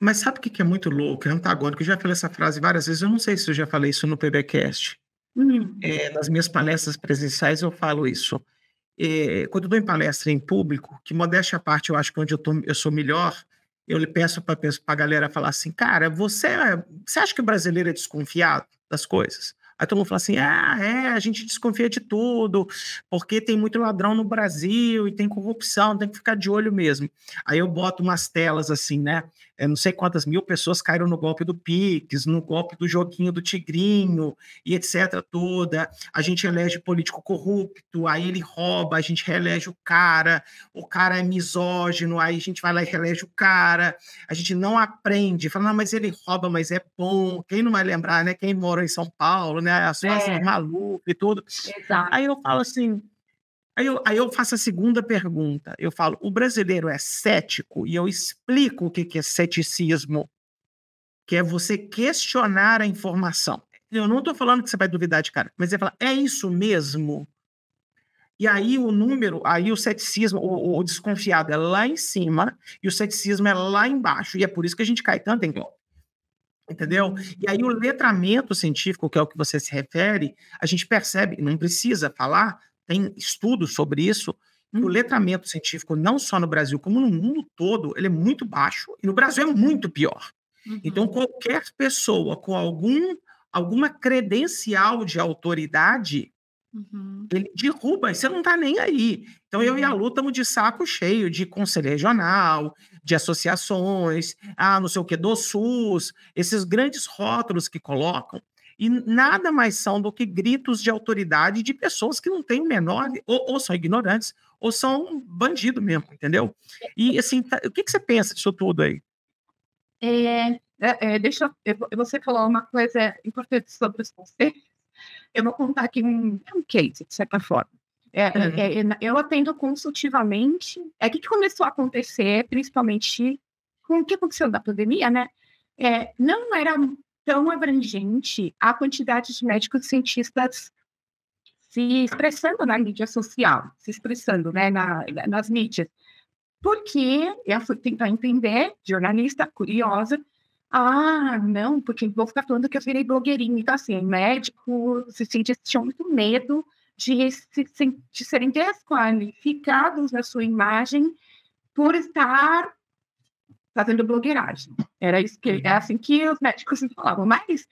Mas sabe o que que é muito louco? É antagônico. Eu já falei essa frase várias vezes. Eu não sei se eu já falei isso no PBcast. Hum, Nas minhas palestras presenciais eu falo isso. Quando eu dou em palestra em público, que modéstia à parte, eu acho que onde eu sou melhor, eu lhe peço para a galera falar assim, cara, você acha que o brasileiro é desconfiado das coisas? Aí todo mundo fala assim, a gente desconfia de tudo, porque tem muito ladrão no Brasil e tem corrupção, tem que ficar de olho mesmo. Aí eu boto umas telas assim, né? Eu não sei quantas mil pessoas caíram no golpe do Pix, no golpe do joguinho do Tigrinho e etc. toda. A gente elege político corrupto, aí ele rouba, a gente reelege o cara é misógino, aí a gente vai lá e reelege o cara, a gente não aprende, fala, não, mas ele rouba, mas é bom, quem não vai lembrar, né, quem mora em São Paulo, né, as faces do é, maluco e tudo. exato. Aí eu falo assim, aí eu faço a segunda pergunta, eu falo, o brasileiro é cético? E eu explico o que que é ceticismo, que é você questionar a informação. Eu não estou falando que você vai duvidar de cara, mas você fala, é isso mesmo? E aí aí o ceticismo, o desconfiado é lá em cima e o ceticismo é lá embaixo. E é por isso que a gente cai tanto em golpe, entendeu? E aí o letramento científico, que é o que você se refere, a gente percebe, não precisa falar, tem estudos sobre isso, que o Hum, letramento científico, não só no Brasil, como no mundo todo, ele é muito baixo, e no Brasil é muito pior. Então, uhum, qualquer pessoa com alguma credencial de autoridade, uhum, ele derruba, e você não está nem aí. Então, eu e a uhum. Lu estamos de saco cheio de conselho regional, de associações, não sei o que, do SUS, esses grandes rótulos que colocam, e nada mais são do que gritos de autoridade de pessoas que não têm o menor, ou são ignorantes, ou são bandido mesmo, entendeu? E, assim, o que que você pensa disso tudo aí? Você falou uma coisa importante sobre os conselhos. Eu vou contar aqui um case, de certa forma. Uhum. Eu atendo consultivamente. O que começou a acontecer, principalmente com o que aconteceu na pandemia, né? Não era tão abrangente a quantidade de médicos e cientistas se expressando na mídia social, se expressando, né, nas mídias. Porque eu fui tentar entender, jornalista, curiosa. Não, porque vou ficar falando que eu virei blogueirinha. Então, assim, médicos e cientistas tinham muito medo de serem desqualificados na sua imagem por estar fazendo blogueiragem. É Uhum. assim que os médicos me falavam. Mas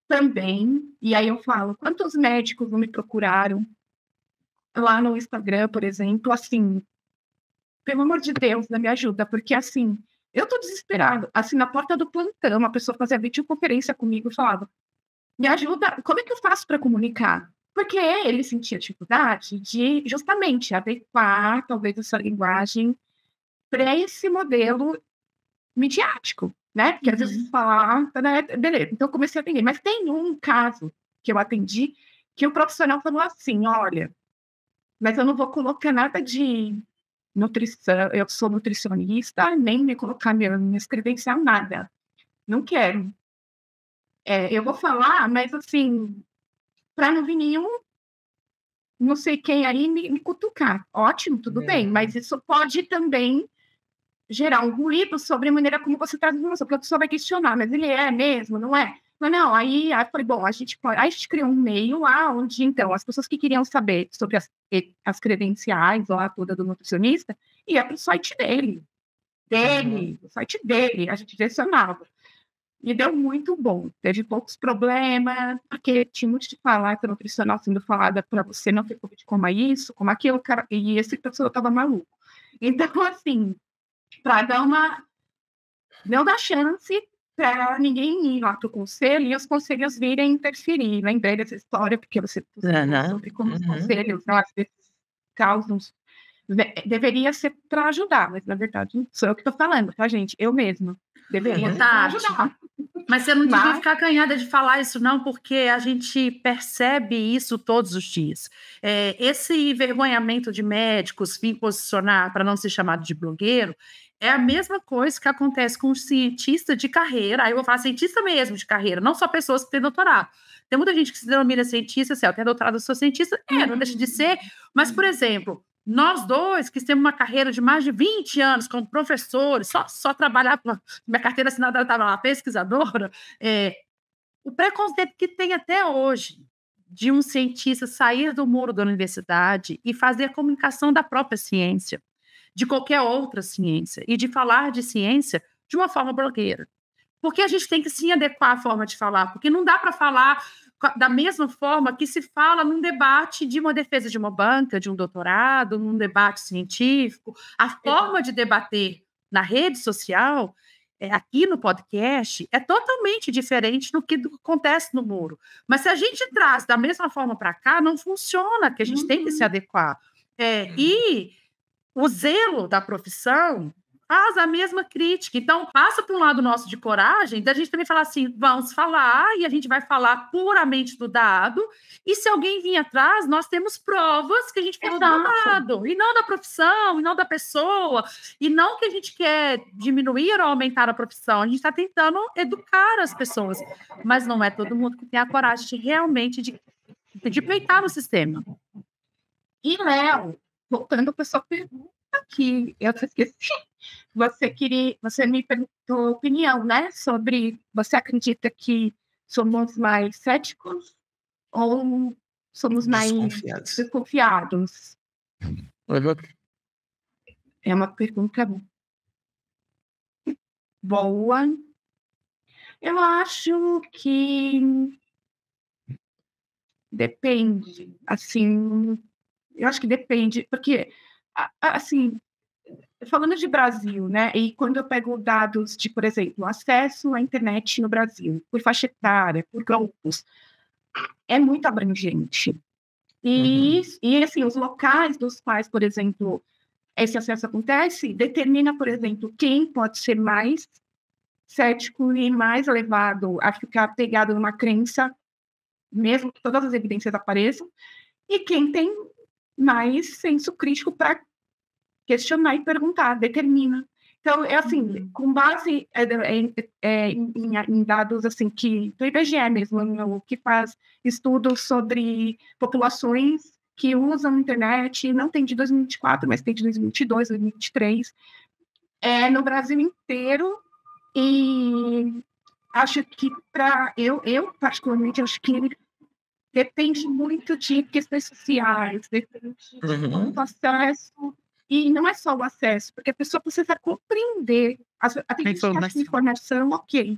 também, e aí eu falo, quantos médicos não me procuraram lá no Instagram, por exemplo, assim, pelo amor de Deus, né, me ajuda, porque assim, eu tô desesperado. Assim, na porta do plantão, uma pessoa fazia videoconferência comigo e falava: me ajuda, como é que eu faço para comunicar? Porque ele sentia dificuldade de justamente adequar, talvez, essa linguagem para esse modelo midiático, né? Porque às vezes Uhum. falar, né, beleza. Então eu comecei a atender. Mas tem um caso que eu atendi que o profissional falou assim: olha, mas eu não vou colocar nada de nutrição, eu sou nutricionista, nem me colocar minhas credencial, nada. Não quero. Eu vou falar, mas assim, para não vir nenhum, não sei quem aí me cutucar. Ótimo, tudo bem, mas Uhum. isso pode também gerar um ruído sobre a maneira como você traz a informação, porque a pessoa vai questionar, mas ele é mesmo, não é? Mas não, aí eu falei, bom, aí a gente criou um meio lá onde, então, as pessoas que queriam saber sobre as credenciais lá toda do nutricionista, ia para o site Uhum. o site dele, a gente direcionava. E deu muito bom. Teve poucos problemas, porque tinha muito de falar que a nutricional sendo falada para você não ter Covid, coma isso, como aquilo, cara, e esse pessoa estava maluco. Então, assim, para dar uma. Não dar chance para ninguém ir lá para o conselho e os conselhos virem interferir. Lembrei dessa história, porque você falou Aham. sobre como os Uhum. conselhos, né, às vezes, causam. Deveria ser para ajudar, mas na verdade não sou eu que estou falando, tá, gente? Eu mesma. Deveria Ô, ser para Tati, ajudar. mas você não devia Mas ficar acanhada de falar isso, não, porque a gente percebe isso todos os dias. Esse envergonhamento de médicos vir posicionar para não ser chamado de blogueiro é a mesma coisa que acontece com os cientistas de carreira. Aí eu vou falar cientista mesmo de carreira, não só pessoas que têm doutorado. Tem muita gente que se denomina cientista, assim, eu tenho doutorado, eu sou cientista. Não deixa de ser. Mas, por exemplo, Nós dois, que temos uma carreira de mais de 20 anos como professores, só trabalhar, minha carteira assinada estava lá, pesquisadora, o preconceito que tem até hoje de um cientista sair do muro da universidade e fazer a comunicação da própria ciência, de qualquer outra ciência, e de falar de ciência de uma forma blogueira. Porque a gente tem que sim adequar a forma de falar, porque não dá para falar da mesma forma que se fala num debate de uma defesa de uma banca, de um doutorado, num debate científico. A forma de debater na rede social, aqui no podcast, é totalmente diferente do que acontece no muro. Mas se a gente traz da mesma forma para cá, não funciona, que a gente tem que se adequar. E o zelo da profissão faz a mesma crítica. Então, passa por um lado nosso de coragem, da gente também falar assim, vamos falar, e a gente vai falar puramente do dado, e se alguém vir atrás, nós temos provas que a gente falou do dado, e não da profissão, e não da pessoa, e não que a gente quer diminuir ou aumentar a profissão, a gente está tentando educar as pessoas, mas não é todo mundo que tem a coragem de realmente de peitar no sistema. E, Léo, voltando para a sua pergunta, que eu esqueci, você me perguntou opinião, né? Sobre você acredita que somos mais céticos ou somos mais desconfiados? É uma pergunta boa. Eu acho que depende, assim, eu acho que depende, porque, assim, falando de Brasil, né, e quando eu pego dados de, por exemplo, acesso à internet no Brasil, por faixa etária, por grupos, é muito abrangente. E assim, os locais dos quais, por exemplo, esse acesso acontece, determina, por exemplo, quem pode ser mais cético e mais levado a ficar pegado numa crença, mesmo que todas as evidências apareçam, e quem tem mais senso crítico para questionar e perguntar, determina. Então, é assim, com base em dados assim, do IBGE mesmo, que faz estudos sobre populações que usam a internet, não tem de 2024, mas tem de 2022, 2023, no Brasil inteiro, e acho que eu particularmente, acho que depende muito de questões sociais, depende do acesso, e não é só o acesso, porque a pessoa precisa compreender. Tem gente que acha informação, ok.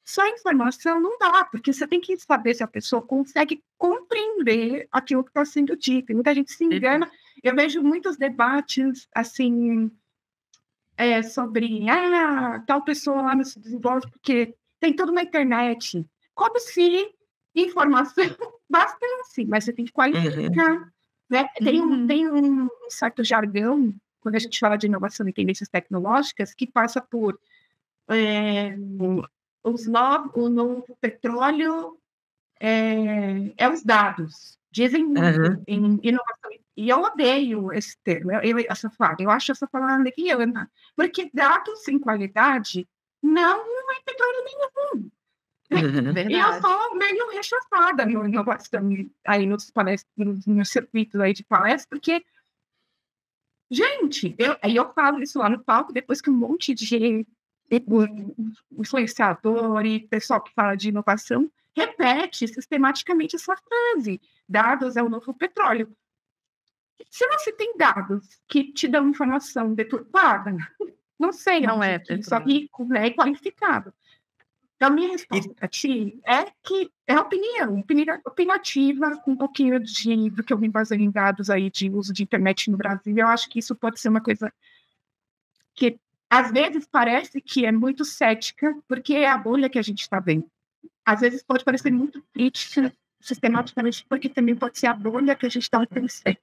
Só informação não dá, porque você tem que saber se a pessoa consegue compreender aquilo que está sendo dito. Muita gente se engana. Eu vejo muitos debates, assim, sobre tal pessoa lá não se desenvolve porque tem tudo na internet. Como se informação bastasse, mas você tem que qualificar. Né? Tem um certo jargão, quando a gente fala de inovação e tendências tecnológicas, que passa por o novo petróleo os dados. Dizem em inovação. E eu odeio esse termo, eu acho essa palavra leviana, porque dados sem qualidade não é petróleo nenhum. E eu sou meio rechaçada no inovação aí nos circuitos aí de palestra, porque, gente, eu falo isso lá no palco, depois que um monte de influenciador e pessoal que fala de inovação repete sistematicamente essa frase: dados é o novo petróleo. Se você tem dados que te dão informação deturpada, não sei, não é só rico, né, e qualificado. Então, a minha resposta para ti é que é opinativa, com um pouquinho do que eu me baseio em dados aí de uso de internet no Brasil. Eu acho que isso pode ser uma coisa que, às vezes, parece que é muito cética, porque é a bolha que a gente está vendo. Às vezes, pode parecer muito crítica, sistematicamente, porque também pode ser a bolha que a gente está crescendo.